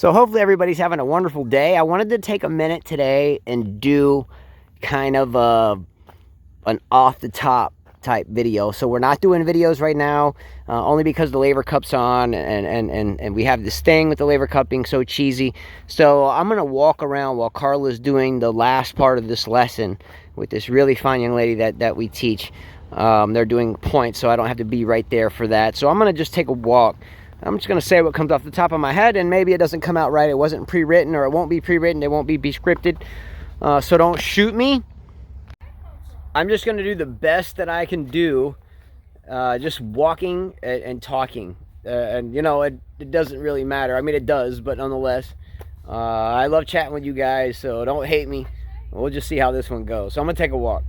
So hopefully everybody's having a wonderful day. I wanted to take a minute today and do kind of an off-the-top type video. So we're not doing videos right now, only because the Laver Cup's on, and we have this thing with the Laver Cup being so cheesy. So I'm going to walk around while Carla's doing the last part of this lesson with this really fine young lady that we teach. They're doing points, so I don't have to be right there for that. So I'm going to just take a walk. I'm just going to say what comes off the top of my head, and maybe it doesn't come out right. It wasn't pre-written, or it won't be pre-written. It won't be scripted. So don't shoot me. I'm just going to do the best that I can do, just walking and talking. And, you know, it doesn't really matter. I mean, it does, but nonetheless, I love chatting with you guys, so don't hate me. We'll just see how this one goes. So I'm going to take a walk.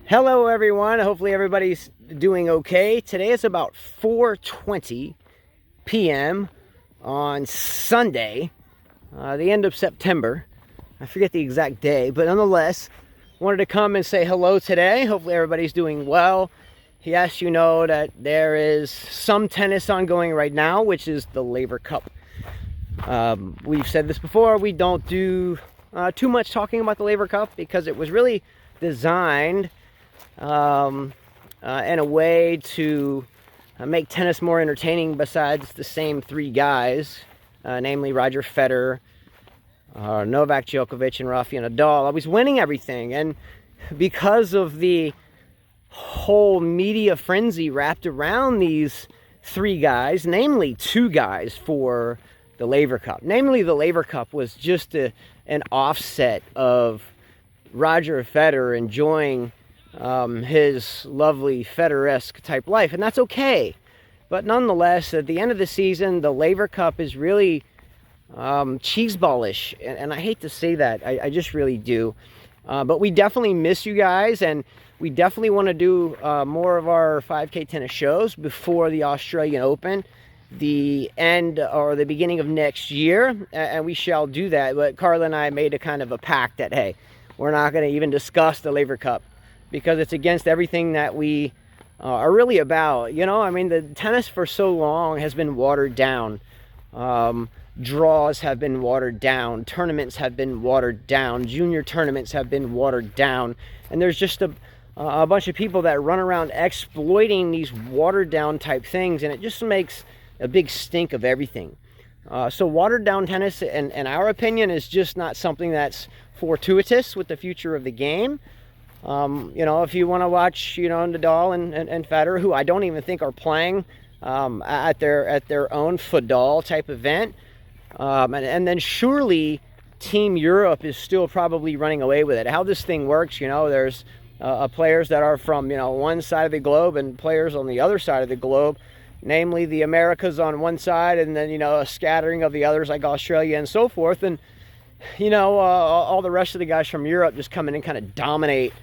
Hello, everyone. Hopefully everybody's doing okay. Today is about 4:20 p.m. on Sunday, the end of September. I forget the exact day, but nonetheless, wanted to come and say hello today. Hopefully everybody's doing well. Yes, you know that there is some tennis ongoing right now, which is the Laver Cup. We've said this before. We don't do too much talking about the Laver Cup because it was really designed in a way to make tennis more entertaining besides the same three guys, namely Roger Federer, Novak, Djokovic, and Rafael Nadal. I was winning everything, and because of the whole media frenzy wrapped around these three guys, namely two guys for the Laver Cup. Namely, the Laver Cup was just an offset of Roger Federer enjoying his lovely Federer-esque type life, and that's okay. But nonetheless, at the end of the season, the Laver Cup is really cheeseballish, and I hate to say that. I just really do. But we definitely miss you guys, and we definitely want to do more of our 5K tennis shows before the Australian Open, the end or the beginning of next year, and we shall do that. But Carla and I made a kind of a pact that, hey, we're not going to even discuss the Laver Cup, because it's against everything that we are really about. You know, I mean, the tennis for so long has been watered down. Draws have been watered down. Tournaments have been watered down. Junior tournaments have been watered down. And there's just a bunch of people that run around exploiting these watered down type things, and it just makes a big stink of everything. So watered down tennis, in our opinion, is just not something that's fortuitous with the future of the game. You know, if you want to watch, you know, Nadal and Federer, who I don't even think are playing at their own Fadal type event, and then surely Team Europe is still probably running away with it. How this thing works, you know, there's players that are from, you know, one side of the globe and players on the other side of the globe, namely the Americas on one side, and then, you know, a scattering of the others like Australia and so forth, and, you know, all the rest of the guys from Europe just come in and kind of dominate.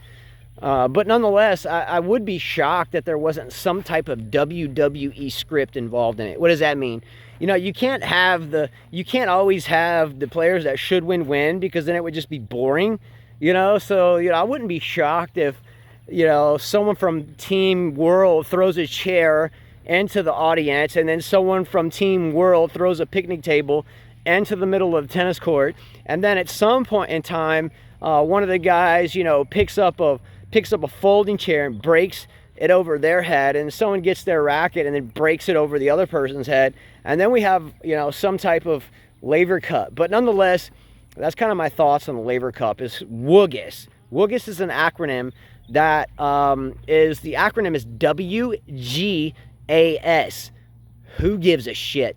But nonetheless, I would be shocked that there wasn't some type of WWE script involved in it. What does that mean? You know, you can't always have the players that should win, because then it would just be boring, you know? So, you know, I wouldn't be shocked if, you know, someone from Team World throws a chair into the audience, and then someone from Team World throws a picnic table into the middle of the tennis court, and then at some point in time, one of the guys, you know, picks up a folding chair and breaks it over their head, and someone gets their racket and then breaks it over the other person's head, and then we have, you know, some type of Laver Cup. But nonetheless, that's kind of my thoughts on the Laver Cup. Is WGS. WGS is an acronym that the acronym is WGAS. Who gives a shit?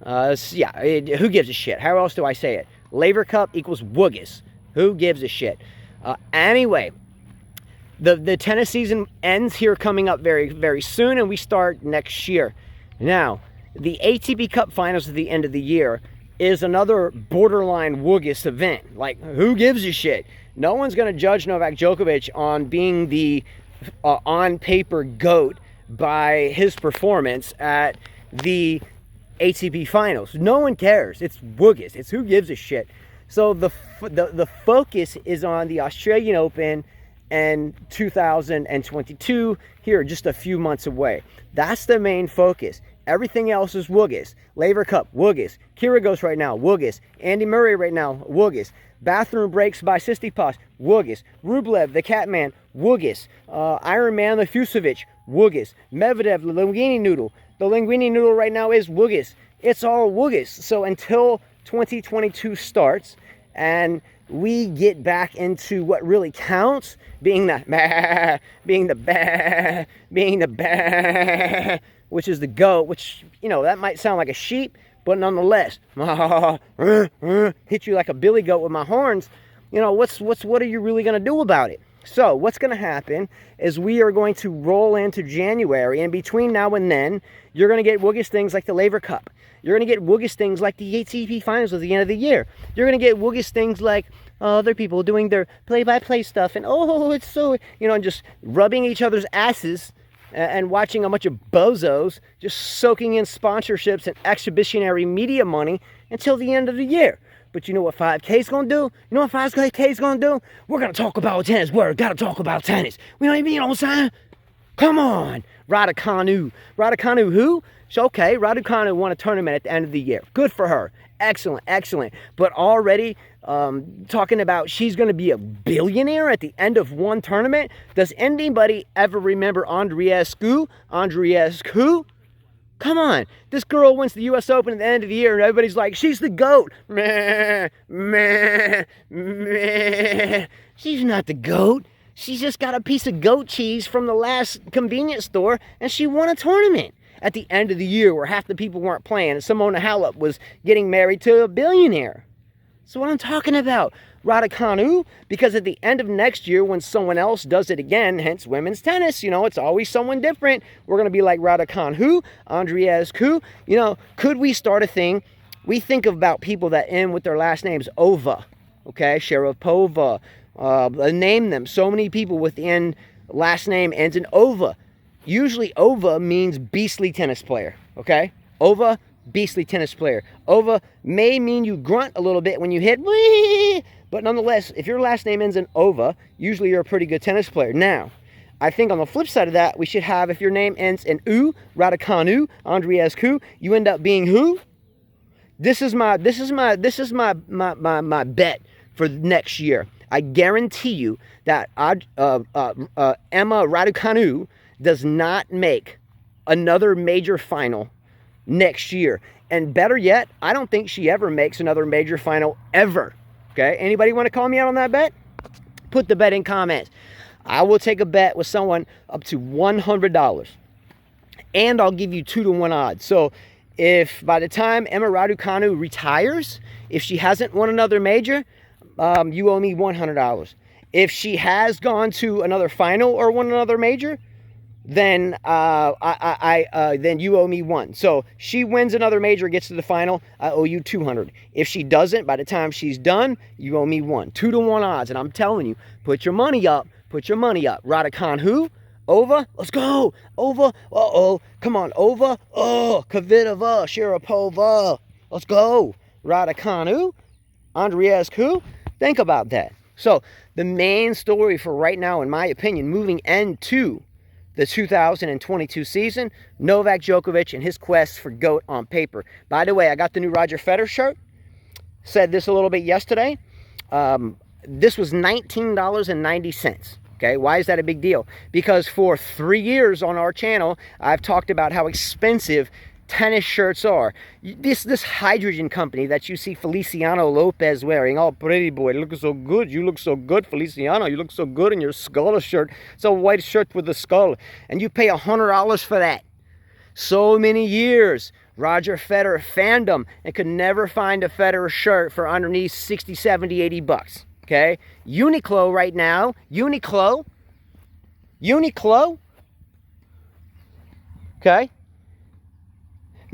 Who gives a shit? How else do I say it? Laver Cup equals WGS. Who gives a shit? Anyway, the tennis season ends here coming up very, very soon, and we start next year. Now, the ATP Cup Finals at the end of the year is another borderline WGS event. Like, who gives a shit? No one's going to judge Novak Djokovic on being the on-paper GOAT by his performance at the ATP Finals. No one cares. It's WGS. It's who gives a shit. So the focus is on the Australian Open and 2022 here, just a few months away. That's the main focus. Everything else is woogis. Laver Cup, woogis. Kyrgios right now, woogis. Andy Murray right now, woogis. Bathroom breaks by Tsitsipas, woogis. Rublev, the Catman, woogis. Iron Man, the Fusovic, woogis. Medvedev, the linguine noodle. The linguine noodle right now is woogis. It's all woogis. So until 2022 starts and we get back into what really counts, being the bah, being the bah, being the bah, which is the goat, which, you know, that might sound like a sheep, but nonetheless, hit you like a billy goat with my horns. You know, what are you really going to do about it? So what's going to happen is we are going to roll into January, and between now and then, you're going to get woogis things like the Laver Cup. You're going to get woogis things like the ATP Finals at the end of the year. You're going to get woogis things like other people doing their play-by-play stuff, and oh, it's so, you know, just rubbing each other's asses and watching a bunch of bozos just soaking in sponsorships and exhibitionary media money until the end of the year. But you know what 5K is going to do? You know what 5K is going to do? We're going to talk about tennis. We're got to talk about tennis. We don't even, you know what I'm saying? Come on. Raducanu. Raducanu who? So, okay, Raducanu won a tournament at the end of the year. Good for her. Excellent, excellent. But already talking about she's going to be a billionaire at the end of one tournament. Does anybody ever remember Andreescu? Andreescu? Come on. This girl wins the U.S. Open at the end of the year, and everybody's like, she's the GOAT. Meh, meh, meh. She's not the GOAT. She's just got a piece of goat cheese from the last convenience store, and she won a tournament at the end of the year where half the people weren't playing, and Simona Halep was getting married to a billionaire. So what I'm talking about, Raducanu, because at the end of next year when someone else does it again, hence women's tennis, you know, it's always someone different. We're going to be like Raducanu, Andreescu. You know, could we start a thing? We think about people that end with their last names, Ova, okay, Sharapova, name them. So many people with the end last name ends in Ova. Usually Ova means beastly tennis player, okay? Ova, beastly tennis player. Ova may mean you grunt a little bit when you hit, but nonetheless, if your last name ends in Ova, usually you're a pretty good tennis player. Now, I think on the flip side of that, we should have, if your name ends in U, Raducanu, Andreescu, you end up being who? This is my bet for next year. I guarantee you that Emma Raducanu does not make another major final next year. And better yet, I don't think she ever makes another major final ever. Okay? Anybody want to call me out on that bet? Put the bet in comments. I will take a bet with someone up to $100. And I'll give you 2-to-1 odds. So if by the time Emma Raducanu retires, if she hasn't won another major, you owe me $100. If she has gone to another final or won another major, then then you owe me $1. So she wins another major, gets to the final, I owe you $200. If she doesn't, by the time she's done, you owe me $1. 2-to-1 odds, and I'm telling you, put your money up. Put your money up. Raducanu, Ova, let's go. Ova, uh-oh, come on, Ova, oh, Kvitova, Sharapova, let's go. Raducanu, Andreescu, think about that. So the main story for right now, in my opinion, moving into the 2022 season, Novak Djokovic and his quest for GOAT on paper. By the way, I got the new Roger Federer shirt. Said this a little bit yesterday. This was $19.90. Okay, why is that a big deal? Because for 3 years on our channel, I've talked about how expensive tennis shirts are. This hydrogen company that you see Feliciano Lopez wearing, oh pretty boy, look so good, you look so good, Feliciano, you look so good in your skull shirt. It's a white shirt with a skull, and you pay $100 for that. So many years, Roger Federer fandom, and could never find a Federer shirt for underneath 60, 70, 80 bucks. Okay, Uniqlo right now, Uniqlo, okay,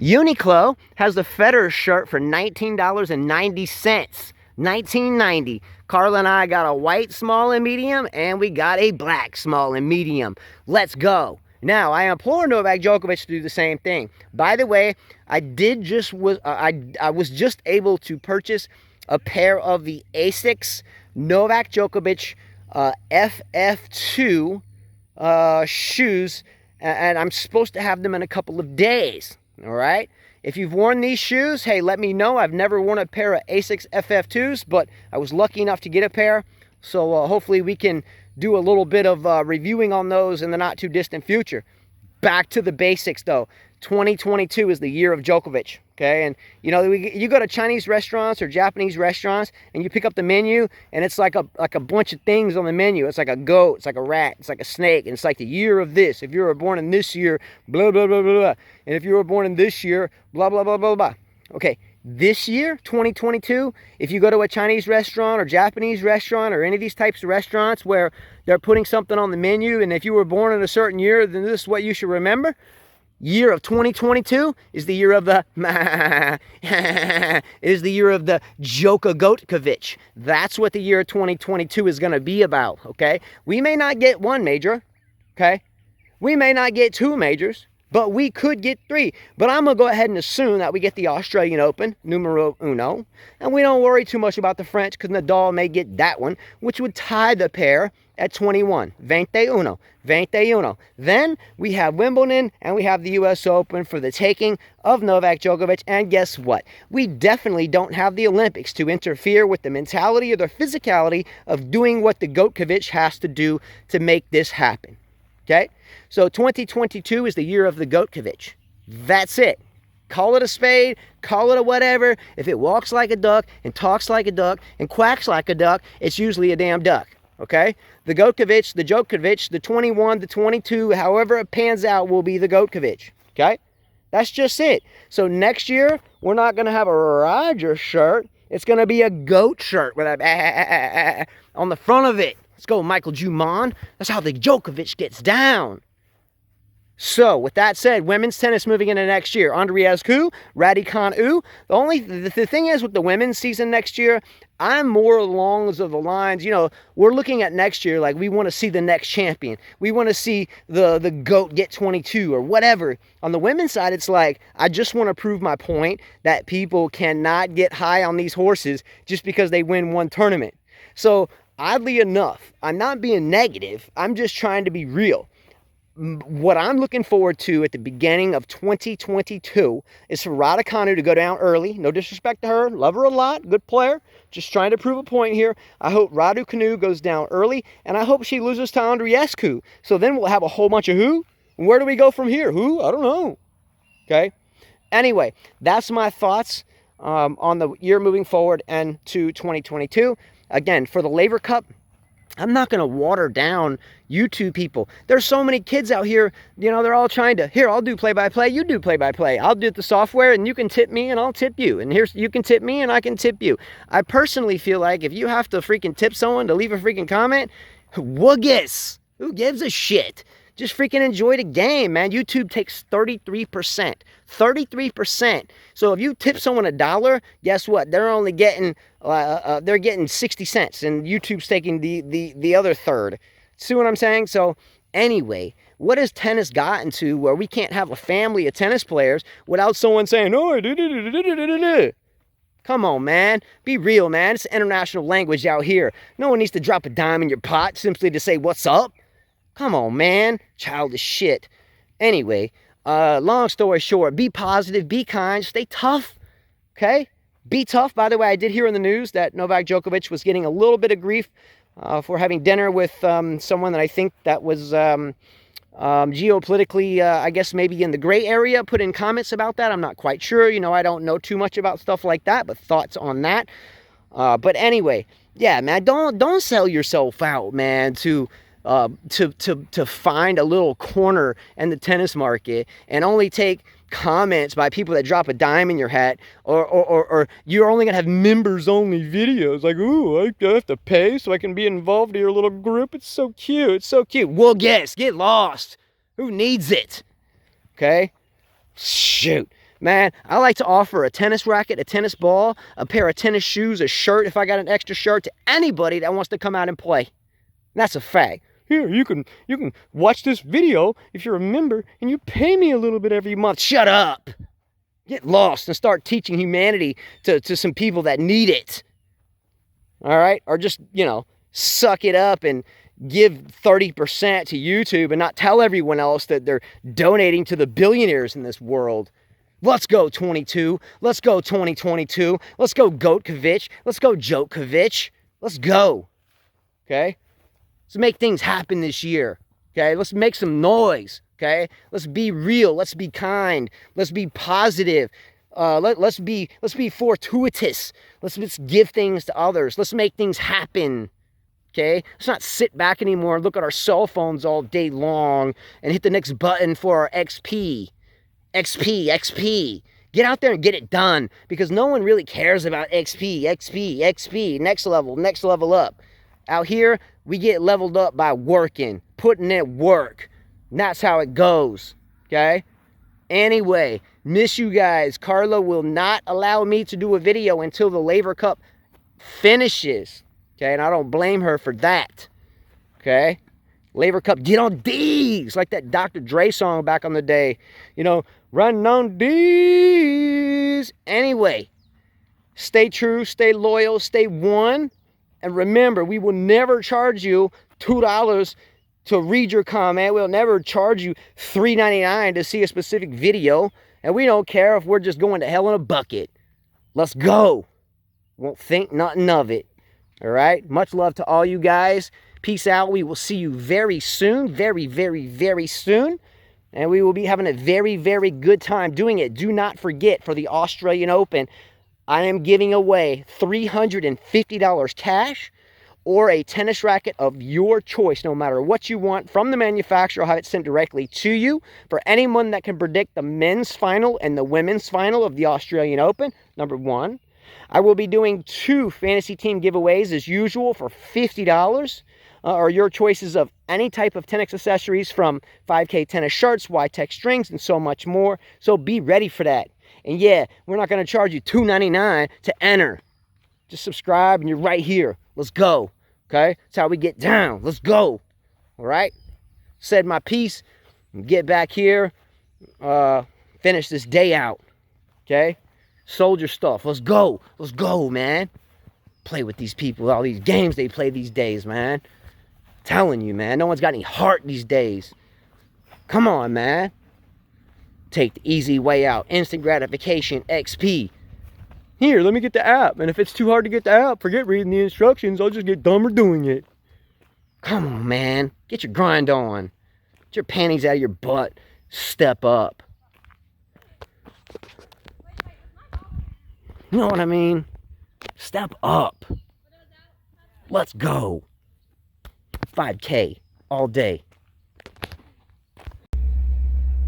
Uniqlo has the Federer shirt for $19.90. $19.90. Carla and I got a white small and medium, and we got a black small and medium. Let's go. Now, I implore Novak Djokovic to do the same thing. By the way, I was just able to purchase a pair of the Asics Novak Djokovic FF2 shoes, and I'm supposed to have them in a couple of days. All right. If you've worn these shoes, hey, let me know. I've never worn a pair of Asics FF2s, but I was lucky enough to get a pair. So hopefully we can do a little bit of reviewing on those in the not too distant future. Back to the basics though. 2022 is the year of Djokovic. Okay, and you know, you go to Chinese restaurants or Japanese restaurants and you pick up the menu and it's like a bunch of things on the menu. It's like a goat, it's like a rat, it's like a snake, and it's like the year of this. If you were born in this year, blah, blah, blah, blah, blah. And if you were born in this year, blah, blah, blah, blah, blah. Okay, this year, 2022, if you go to a Chinese restaurant or Japanese restaurant or any of these types of restaurants where they're putting something on the menu, and if you were born in a certain year, then this is what you should remember. Year of 2022 is the year of the is the year of the Djokovic. That's what the year 2022 is going to be about, okay? We may not get one major, okay? We may not get two majors, but we could get three. But I'm going to go ahead and assume that we get the Australian Open, numero uno, and we don't worry too much about the French because Nadal may get that one, which would tie the pair at 21. 21. 21. Then we have Wimbledon and we have the US Open for the taking of Novak Djokovic. And guess what? We definitely don't have the Olympics to interfere with the mentality or the physicality of doing what the Djokovic has to do to make this happen. Okay? So 2022 is the year of the Djokovic. That's it. Call it a spade, call it a whatever. If it walks like a duck and talks like a duck and quacks like a duck, it's usually a damn duck. Okay? The Djokovic, the 21, the 22, however it pans out will be the Djokovic. Okay? That's just it. So next year, we're not going to have a Roger shirt. It's going to be a goat shirt with a on the front of it. Let's go, Michael Juman. That's how the Djokovic gets down. So, with that said, women's tennis moving into next year. Andreescu, Raducanu. The thing is with the women's season next year, I'm more along the lines, you know, we're looking at next year like we want to see the next champion. We want to see the GOAT get 22 or whatever. On the women's side, it's like, I just want to prove my point that people cannot get high on these horses just because they win one tournament. So, oddly enough, I'm not being negative. I'm just trying to be real. What I'm looking forward to at the beginning of 2022 is for Raducanu to go down early. No disrespect to her. Love her a lot. Good player. Just trying to prove a point here. I hope Raducanu goes down early, and I hope she loses to Andreescu. So then we'll have a whole bunch of who? And where do we go from here? Who? I don't know. Okay? Anyway, that's my thoughts on the year moving forward and to 2022. Again, for the Laver Cup, I'm not going to water down YouTube people. There's so many kids out here, you know, they're all trying to, here, I'll do play-by-play, you do play-by-play. I'll do the software and you can tip me and I'll tip you. And here's, you can tip me and I can tip you. I personally feel like if you have to freaking tip someone to leave a freaking comment, wuggies. Who gives a shit? Just freaking enjoy the game, man. YouTube takes 33%. 33%. So if you tip someone $1, guess what? They're only getting they're getting 60 cents, and YouTube's taking the other third. See what I'm saying? So anyway, what has tennis gotten to where we can't have a family of tennis players without someone saying, oh, come on, man. Be real, man. It's international language out here. No one needs to drop a dime in your pot simply to say what's up. Come on, man. Childish shit. Anyway, long story short, be positive, be kind, stay tough, okay? Be tough. By the way, I did hear in the news that Novak Djokovic was getting a little bit of grief for having dinner with someone that I think that was geopolitically, I guess maybe in the gray area, put in comments about that. I'm not quite sure. You know, I don't know too much about stuff like that, but thoughts on that. But anyway, yeah, man, don't sell yourself out, man, to find a little corner in the tennis market and only take comments by people that drop a dime in your hat, or you're only gonna have members only videos like, ooh, I have to pay so I can be involved in your little group. It's so cute. It's so cute. Well, guess, get lost. Who needs it? Okay? Shoot. Man, I like to offer a tennis racket, a tennis ball, a pair of tennis shoes, a shirt if I got an extra shirt, to anybody that wants to come out and play. That's a fact. Here, you can watch this video if you're a member and you pay me a little bit every month. Shut up. Get lost and start teaching humanity to some people that need it. All right? Or just, you know, suck it up and give 30% to YouTube and not tell everyone else that they're donating to the billionaires in this world. Let's go 22. Let's go 2022. Let's go Djokovic. Let's go Djokovic. Let's go. Okay? Let's make things happen this year. Okay? Let's make some noise. Okay? Let's be real. Let's be kind. Let's be positive. Let's be fortuitous. Let's give things to others. Let's make things happen. Okay? Let's not sit back anymore and look at our cell phones all day long and hit the next button for our XP. XP. Get out there and get it done, because no one really cares about XP. Next level up. Out here, we get leveled up by working, putting in work. And that's how it goes. Okay? Anyway, miss you guys. Carla will not allow me to do a video until the Laver Cup finishes. Okay, and I don't blame her for that. Okay? Laver Cup, get on D's, like that Dr. Dre song back on the day. You know, run on D's. Anyway, stay true, stay loyal, stay one. And remember, we will never charge you $2 to read your comment. We'll never charge you $3.99 to see a specific video. And we don't care if we're just going to hell in a bucket. Let's go. Won't think nothing of it. All right? Much love to all you guys. Peace out. We will see you very soon. Very, very, very soon. And we will be having a very, very good time doing it. Do not forget, for the Australian Open, I am giving away $350 cash or a tennis racket of your choice, no matter what you want, from the manufacturer. I'll have it sent directly to you. For anyone that can predict the men's final and the women's final of the Australian Open, number one. I will be doing 2 fantasy team giveaways as usual for $50. Or your choices of any type of tennis accessories, from 5K tennis shirts, Y-Tech strings, and so much more. So be ready for that. And yeah, we're not going to charge you $2.99 to enter. Just subscribe and you're right here. Let's go. Okay? That's how we get down. Let's go. All right? Said my piece. Get back here. Finish this day out. Okay? Soldier stuff. Let's go. Let's go, man. Play with these people. All these games they play these days, man. Telling you, man. No one's got any heart these days. Come on, man. Take the easy way out. Instant gratification. XP. Here, let me get the app. And if it's too hard to get the app, forget reading the instructions. I'll just get dumber doing it. Come on, man. Get your grind on. Get your panties out of your butt. Step up. You know what I mean? Step up. Let's go. 5K all day.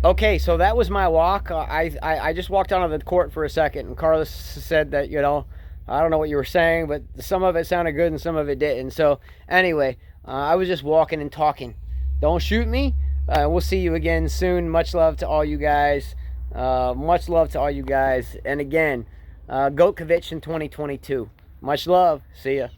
Okay, so that was my walk. I just walked out of the court for a second, and Carlos said that, you know, I don't know what you were saying, but some of it sounded good and some of it didn't. So anyway, I was just walking and talking. Don't shoot me. We'll see you again soon. Much love to all you guys. Much love to all you guys. And again, Djokovic in 2022. Much love. See ya.